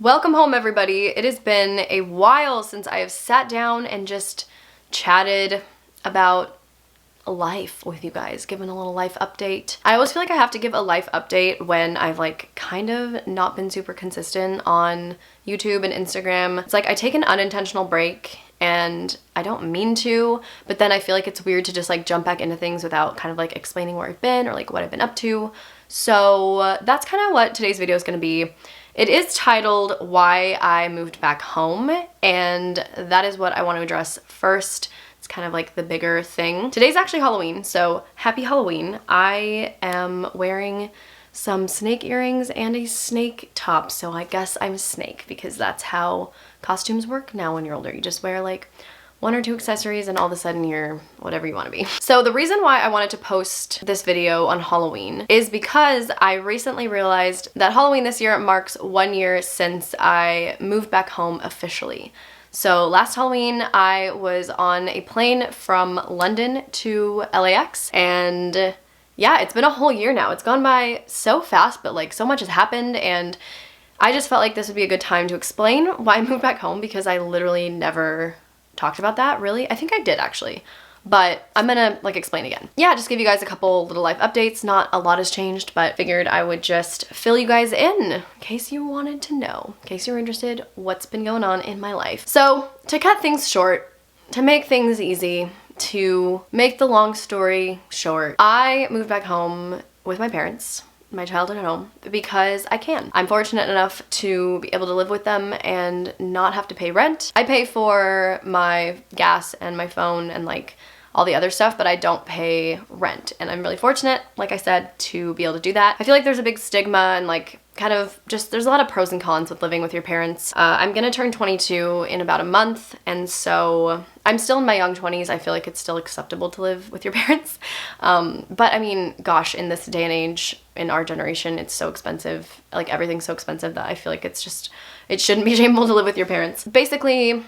Welcome home, everybody. It has been a while since I have sat down and just chatted about life with you guys, given a little life update. I always feel like I have to give a life update when I've kind of not been super consistent on YouTube and Instagram. It's like I take an unintentional break and I don't mean to, but then I feel like it's weird to just jump back into things without kind of explaining where I've been or what I've been up to. So that's kind of what today's video is going to be. It is titled Why I Moved Back Home, and that is what I want to address first. It's kind of the bigger thing. Today's actually Halloween, so happy Halloween. I am wearing some snake earrings and a snake top, so I guess I'm Snake because that's how costumes work now when you're older. You just wear one or two accessories and all of a sudden you're whatever you want to be. So the reason why I wanted to post this video on Halloween is because I recently realized that Halloween this year marks 1 year since I moved back home officially. So last Halloween I was on a plane from London to LAX, and yeah, it's been a whole year now. It's gone by so fast, but so much has happened, and I just felt like this would be a good time to explain why I moved back home because I literally never talked about that, really. I think I did actually, but I'm gonna explain again. Yeah, just give you guys a couple little life updates. Not a lot has changed, but figured I would just fill you guys in case you wanted to know, in case you're interested what's been going on in my life. So to cut things short, to make things easy, to make the long story short, I moved back home with my parents, my childhood home, because I can. I'm fortunate enough to be able to live with them and not have to pay rent. I pay for my gas and my phone and all the other stuff, but I don't pay rent. And I'm really fortunate, like I said, to be able to do that. I feel like there's a big stigma and kind of just, there's a lot of pros and cons with living with your parents. I'm gonna turn 22 in about a month, and so I'm still in my young 20s. I feel like it's still acceptable to live with your parents. But I mean, gosh, in this day and age, in our generation, it's so expensive. Everything's so expensive that I feel like it's just, it shouldn't be shameful to live with your parents. Basically,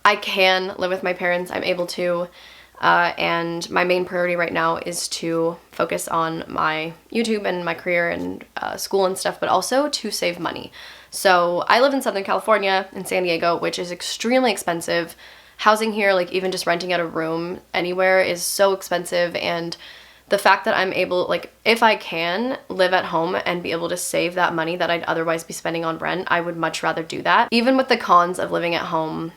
I can live with my parents. I'm able to. And my main priority right now is to focus on my YouTube and my career and school and stuff, but also to save money. So I live in Southern California, in San Diego, which is extremely expensive. Housing here, even just renting out a room anywhere, is so expensive, and the fact that I'm able, if I can live at home and be able to save that money that I'd otherwise be spending on rent, I would much rather do that. Even with the cons of living at home,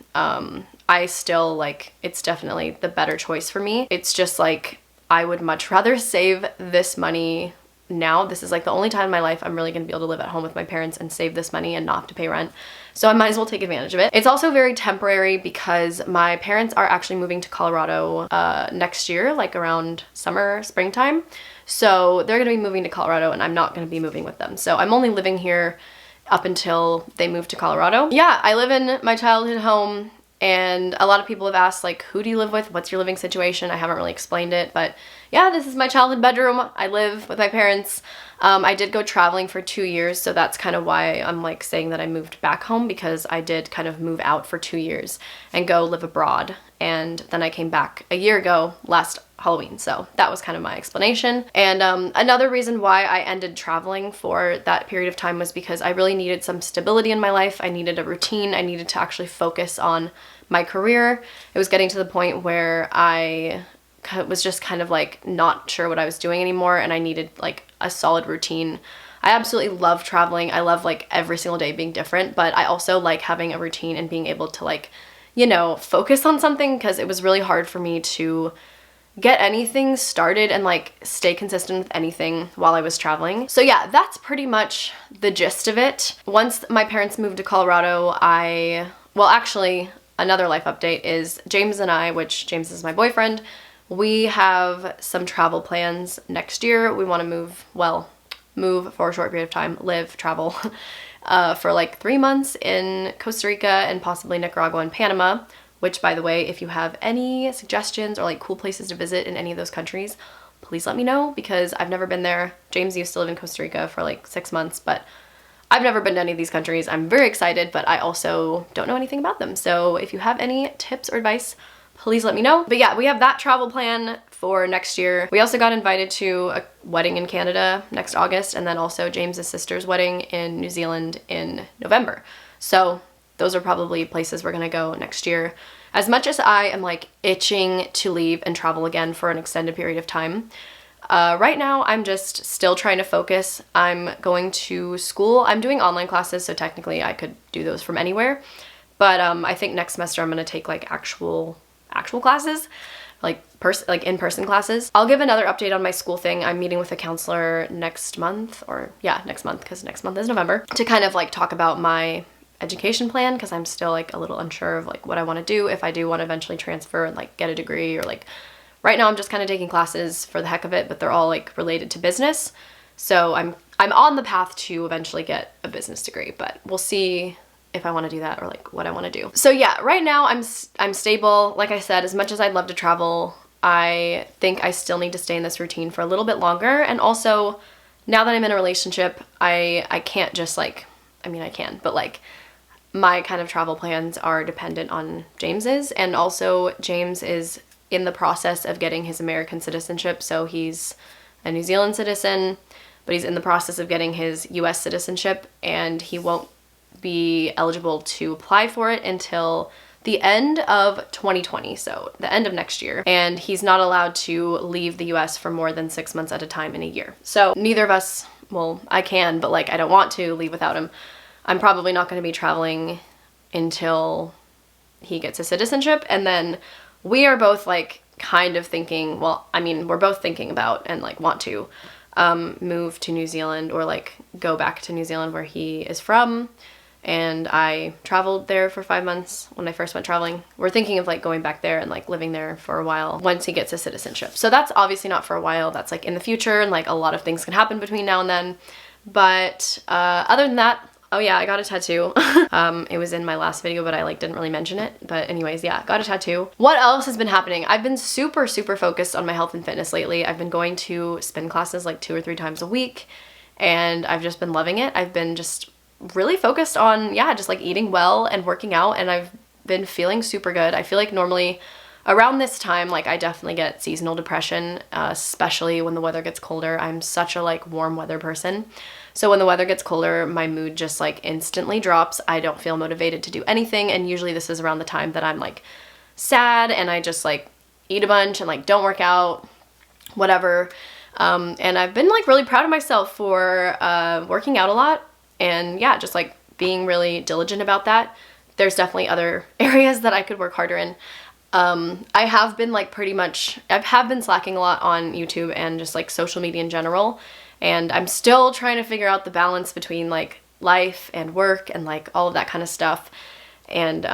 I still, it's definitely the better choice for me. It's just I would much rather save this money now. This is the only time in my life I'm really gonna be able to live at home with my parents and save this money and not have to pay rent. So I might as well take advantage of it. It's also very temporary because my parents are actually moving to Colorado next year, around summer, springtime. So they're gonna be moving to Colorado and I'm not gonna be moving with them. So I'm only living here up until they move to Colorado. Yeah, I live in my childhood home, and a lot of people have asked, who do you live with? What's your living situation? I haven't really explained it, but yeah, this is my childhood bedroom. I live with my parents. I did go traveling for 2 years, so that's kind of why I'm saying that I moved back home, because I did kind of move out for 2 years and go live abroad. And then I came back a year ago, last Halloween. So that was kind of my explanation. And another reason why I ended traveling for that period of time was because I really needed some stability in my life. I needed a routine. I needed to actually focus on my career. It was getting to the point where I was just kind of not sure what I was doing anymore, and I needed a solid routine. I absolutely love traveling. I love every single day being different, but I also like having a routine and being able to focus on something, because it was really hard for me to get anything started and stay consistent with anything while I was traveling. So yeah, that's pretty much the gist of it. Once my parents moved to Colorado, well, actually, another life update is James and I, which James is my boyfriend, we have some travel plans next year. We want to move for a short period of time, travel for 3 months in Costa Rica and possibly Nicaragua and Panama, which, by the way, if you have any suggestions or cool places to visit in any of those countries, please let me know, because I've never been there. James used to live in Costa Rica for 6 months, but I've never been to any of these countries. I'm very excited, but I also don't know anything about them. So if you have any tips or advice, please let me know. But yeah, we have that travel plan for next year. We also got invited to a wedding in Canada next August, and then also James's sister's wedding in New Zealand in November. So those are probably places we're gonna go next year. As much as I am like itching to leave and travel again for an extended period of time, right now I'm just still trying to focus. I'm going to school. I'm doing online classes, so technically I could do those from anywhere. But I think next semester I'm gonna take like actual classes, like in-person classes. I'll give another update on my school thing. I'm meeting with a counselor next month, or yeah, next month, because next month is November, to kind of like talk about my education plan, because I'm still like a little unsure of like what I want to do, if I do want to eventually transfer and like get a degree, or like right now I'm just kind of taking classes for the heck of it, but they're all like related to business. So I'm on the path to eventually get a business degree, but we'll see if I want to do that or like what I want to do. So yeah, right now I'm stable. Like I said, as much as I'd love to travel, I think I still need to stay in this routine for a little bit longer. And also, now that I'm in a relationship, I can't just like, I mean I can, but like my kind of travel plans are dependent on James's, and also James is in the process of getting his American citizenship. So he's a New Zealand citizen, but he's in the process of getting his US citizenship, and he won't be eligible to apply for it until the end of 2020, so the end of next year. And he's not allowed to leave the US for more than 6 months at a time in a year. So neither of us, well, I can, but like I don't want to leave without him. I'm probably not going to be traveling until he gets his citizenship, and then we are both like kind of thinking, well, I mean, we're both thinking about and like want to move to New Zealand, or like go back to New Zealand where he is from. And I traveled there for 5 months when I first went traveling. We're thinking of like going back there and like living there for a while once he gets his citizenship. So that's obviously not for a while, that's like in the future, and like a lot of things can happen between now and then. But other than that, oh yeah, I got a tattoo. It was in my last video, but I like didn't really mention it. But anyways, yeah, got a tattoo. What else has been happening? I've been super focused on my health and fitness lately. I've been going to spin classes like 2 or 3 times a week, and I've just been loving it. I've been just really focused on, yeah, just like eating well and working out, and I've been feeling super good. I feel like normally around this time, like I definitely get seasonal depression, especially when the weather gets colder. I'm such a like warm weather person. So when the weather gets colder, my mood just like instantly drops. I don't feel motivated to do anything, and usually this is around the time that I'm like sad and I just like eat a bunch and like don't work out, whatever. And I've been like really proud of myself for working out a lot, and yeah, just like being really diligent about that. There's definitely other areas that I could work harder in. I have been like I have been slacking a lot on YouTube and just like social media in general. And I'm still trying to figure out the balance between like life and work and like all of that kind of stuff. And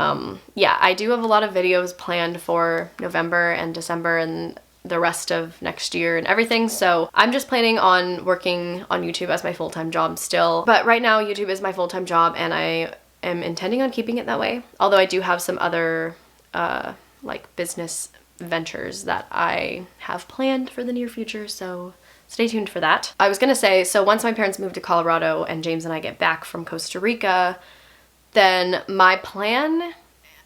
yeah, I do have a lot of videos planned for November and December and the rest of next year and everything. So I'm just planning on working on YouTube as my full-time job still. But right now YouTube is my full-time job, and I am intending on keeping it that way. Although I do have some other like business ventures that I have planned for the near future, so stay tuned for that. I was gonna say, so once my parents move to Colorado and James and I get back from Costa Rica, then my plan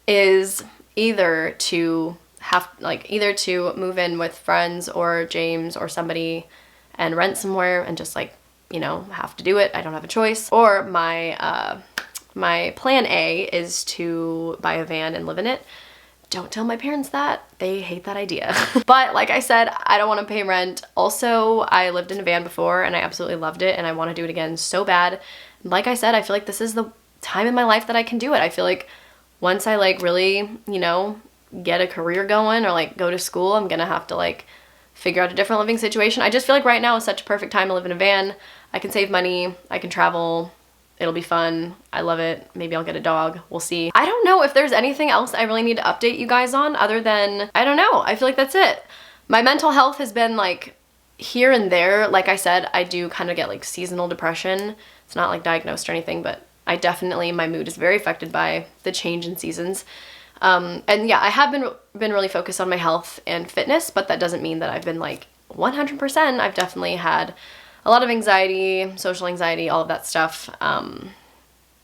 is either to move in with friends or James or somebody and rent somewhere and just like, you know, have to do it. I don't have a choice. Or my plan A is to buy a van and live in it. Don't tell my parents that. They hate that idea. But like I said, I don't want to pay rent. Also, I lived in a van before and I absolutely loved it, and I want to do it again so bad. Like I said, I feel like this is the time in my life that I can do it. I feel like once I like really, you know, get a career going or like go to school, I'm gonna have to like figure out a different living situation. I just feel like right now is such a perfect time to live in a van. I can save money, I can travel, it'll be fun. I love it. Maybe I'll get a dog. We'll see. I don't know if there's anything else I really need to update you guys on other than, I don't know. I feel like that's it. My mental health has been like here and there. Like I said, I do kind of get like seasonal depression. It's not like diagnosed or anything, but I definitely, my mood is very affected by the change in seasons. And yeah, I have been really focused on my health and fitness, but that doesn't mean that I've been like 100%. I've definitely had a lot of anxiety, social anxiety, all of that stuff.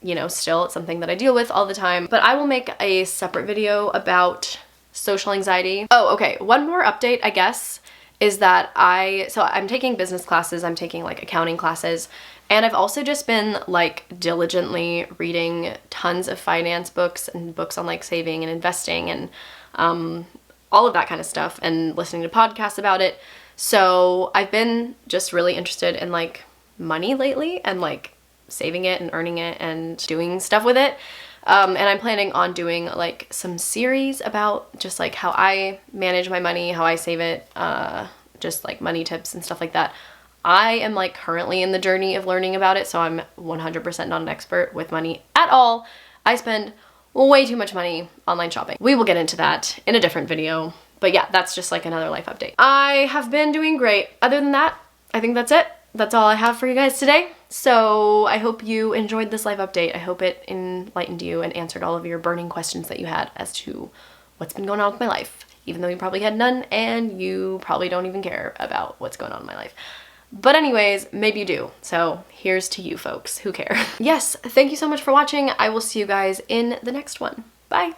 You know, still it's something that I deal with all the time, but I will make a separate video about social anxiety. Oh, okay, one more update, I guess, is that I'm taking business classes, I'm taking like accounting classes, and I've also just been like diligently reading tons of finance books and books on like saving and investing and all of that kind of stuff, and listening to podcasts about it. So I've been just really interested in like money lately, and like saving it and earning it and doing stuff with it. And I'm planning on doing like some series about just like how I manage my money, how I save it, just like money tips and stuff like that. I am like currently in the journey of learning about it, so I'm 100% not an expert with money at all. I spend way too much money online shopping. We will get into that in a different video. But yeah, that's just like another life update. I have been doing great. Other than that, I think that's it. That's all I have for you guys today. So I hope you enjoyed this life update. I hope it enlightened you and answered all of your burning questions that you had as to what's been going on with my life, even though you probably had none and you probably don't even care about what's going on in my life. But anyways, maybe you do. So here's to you folks who care. Yes, thank you so much for watching. I will see you guys in the next one. Bye.